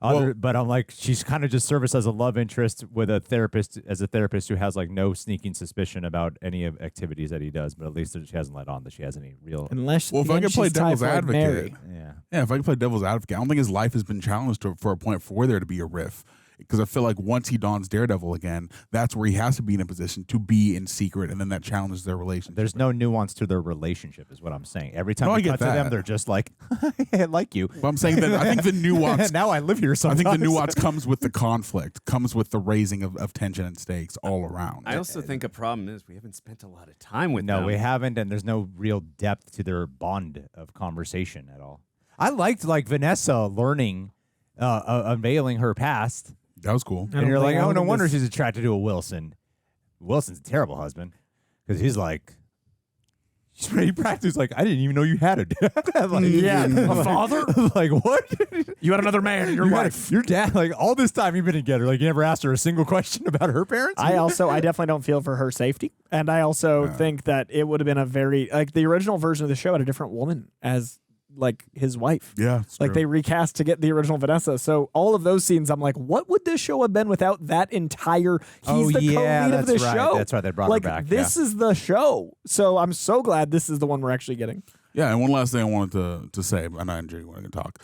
But I'm like, she's kind of just serviced as a love interest with a therapist who has like no sneaking suspicion about any of activities that he does. But at least she hasn't let on that she has any real. Unless if I can play devil's advocate, if I can play devil's advocate, I don't think his life has been challenged for a point for there to be a riff. Because I feel like once he dons Daredevil again, that's where he has to be in a position to be in secret, and then that challenges their relationship. There's no nuance to their relationship, is what I'm saying. Every time we cut to them, they're just like, I like you. But I'm saying that I think the nuance. Now I live here sometimes. I think the nuance comes with the conflict, comes with the raising of tension and stakes all around. I also think a problem is we haven't spent a lot of time with them. No, we haven't, and there's no real depth to their bond of conversation at all. I liked like Vanessa learning, unveiling her past. That was cool. And you're like, oh, no wonder she's attracted to a Wilson. Wilson's a terrible husband because he's like, he practiced like, I didn't even know you had a dad. A father? Like, what? You had another man in your life. Your dad, like, all this time you've been together, like, you never asked her a single question about her parents? I definitely don't feel for her safety. And I also think that it would have been a very, like, the original version of the show had a different woman as like his wife. Yeah. Like they recast to get the original Vanessa. So all of those scenes, I'm like, what would this show have been without that entire he's the co-lead of the show. That's right. They brought her back. This is the show. So I'm so glad this is the one we're actually getting. Yeah, and one last thing I wanted to say, and I enjoy when I can talk.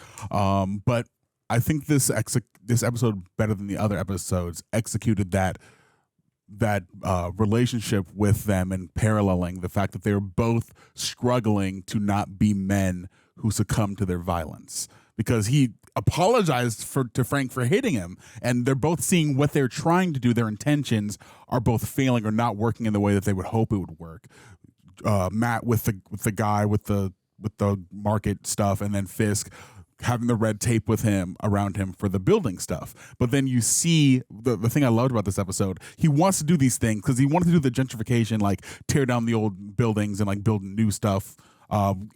But I think this episode, better than the other episodes, executed that relationship with them and paralleling the fact that they were both struggling to not be men who succumb to their violence, because he apologized to Frank for hitting him, and they're both seeing what they're trying to do. Their intentions are both failing or not working in the way that they would hope it would work. Matt with the guy with the market stuff, and then Fisk having the red tape with him around him for the building stuff. But then you see the thing I loved about this episode, he wants to do these things because he wanted to do the gentrification, like tear down the old buildings and like build new stuff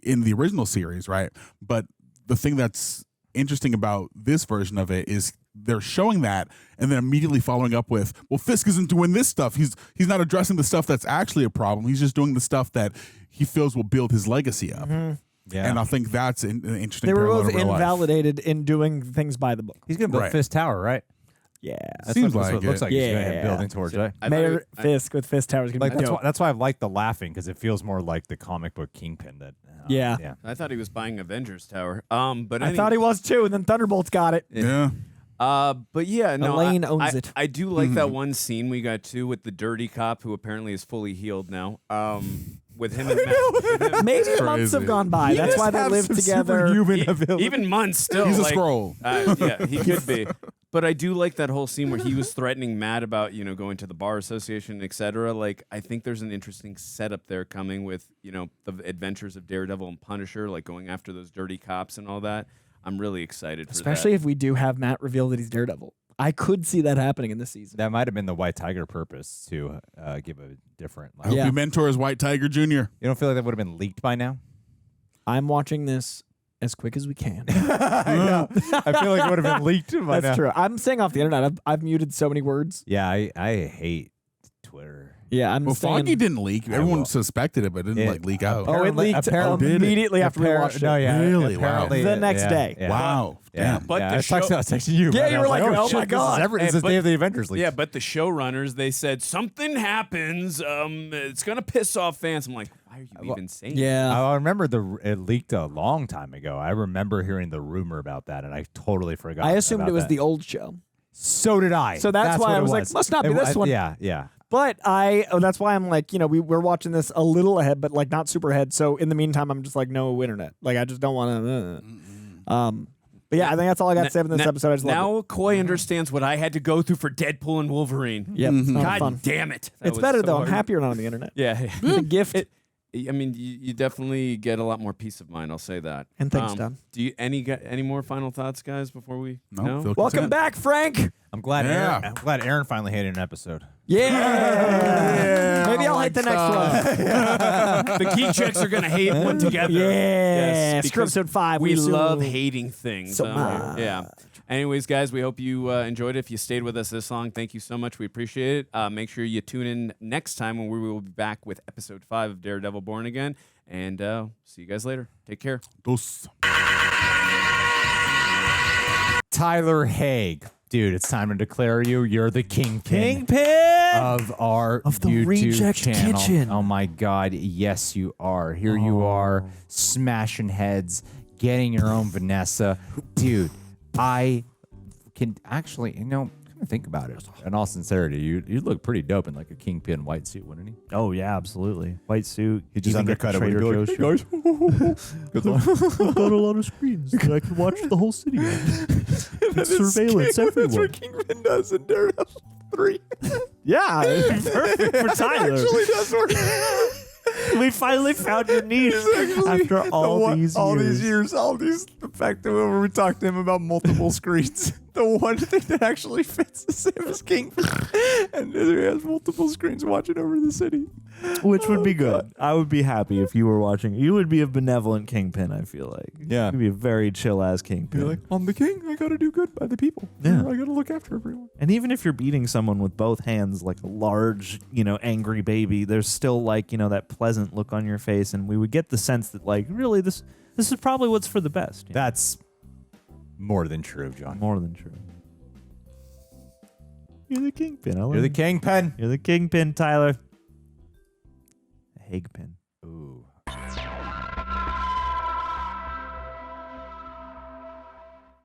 in the original series, right? But the thing that's interesting about this version of it is they're showing that and then immediately following up with, well, Fisk isn't doing this stuff. He's not addressing the stuff that's actually a problem. He's just doing the stuff that he feels will build his legacy up. Mm-hmm. Yeah. And I think that's an interesting. They were parallel both to real life. invalidated in doing things by the book. He's going to build Fisk Tower, right? Yeah. Seems what it looks like. Yeah. He's going to building towards it. Mayor Fisk with Fisk Tower is going to be dope. That's why I like the laughing, because it feels more like the comic book Kingpin. Yeah. I thought he was buying Avengers Tower. But I thought he was too, and then Thunderbolts got it. Yeah. But yeah, no, Elaine owns it. I do like that one scene we got to with the dirty cop who apparently is fully healed now. With him and Matt. Maybe months have gone by. That's why they live together. Even months still. He's a like, scroll. Yeah, he could be. But I do like that whole scene where he was threatening Matt about, going to the bar association, etc. Like, I think there's an interesting setup there coming with, the adventures of Daredevil and Punisher, like going after those dirty cops and all that. I'm really excited for that. Especially if we do have Matt reveal that he's Daredevil. I could see that happening in this season. That might have been the White Tiger purpose to give a different. I hope you mentor as White Tiger Jr. You don't feel like that would have been leaked by now? I'm watching this as quick as we can. I feel like it would have been leaked by now. That's true. I'm staying off the internet. I've muted so many words. Yeah, I hate Twitter. Yeah, I'm staying. Foggy didn't leak. Everyone suspected it, but it didn't leak out. Oh, it leaked immediately after we watched it. No, yeah, really? Wow. The next day. Yeah. Wow. Damn. But yeah, the I texted you. Yeah, man. you I were was like, oh shit, my God. This is Day of the Avengers leak. Yeah, but the showrunners, they said, something happens. It's going to piss off fans. I'm like, why are you even saying that? Yeah. I remember it leaked a long time ago. I remember hearing the rumor about that, and I totally forgot. I assumed about it was that. the old show. So did I. So that's why what I it was like, must not be this one. Yeah. But that's why I'm like, we're watching this a little ahead, but like not super ahead. So in the meantime, I'm just like, no internet. Like I just don't want to. But yeah, I think that's all I got to say in this episode. I just now Coy understands what I had to go through for Deadpool and Wolverine. Yep. God fun. damn it. It's better though. I'm happier not on the internet. Yeah. It's a gift. I mean, you definitely get a lot more peace of mind. I'll say that. And thanks, Dom. Do you any more final thoughts, guys, before we? No. Welcome back, Frank. I'm glad. I'm glad Aaron finally hated an episode. Yeah. Maybe I'll hate the next one. The key checks are gonna hate one together. Yeah. Yes, Screw episode 5. We love hating things. So much. Yeah. Anyways, guys, we hope you enjoyed it. If you stayed with us this long, thank you so much. We appreciate it. Make sure you tune in next time when we will be back with episode 5 of Daredevil Born Again. And see you guys later. Take care. Tyler Haig. Dude, it's time to declare you're the Kingpin of our of the YouTube Reject channel. Kitchen. Oh my God, yes you are. Here you are, smashing heads, getting your own Vanessa. Dude, I can actually, kind of think about it. In all sincerity, you'd look pretty dope in like a Kingpin white suit, wouldn't he? Oh yeah, absolutly. White suit. He just undercut it. Trader Joe's. Hey guys, I've got a lot of screens that I can watch the whole city on. Surveillance everywhere. That's what Kingpin does in Daredevil 3. Yeah, it's perfect for Tyler. It actually does work. We finally found your niche after all these years. The fact that when we talked to him about multiple screens, the one thing that actually fits the same as Kingpin, and he has multiple screens watching over the city. Which would be good. I would be happy if you were watching. You would be a benevolent Kingpin, I feel like. Yeah. You'd be a very chill-ass Kingpin. You're like, I'm the king. I got to do good by the people. Yeah. I got to look after everyone. And even if you're beating someone with both hands like a large, angry baby, there's still like, that pleasant look on your face. And we would get the sense that like, really, this is probably what's for the best. That's more than true, John. More than true. You're the Kingpin. You're the Kingpin. You're the Kingpin, Tyler. Hagpin.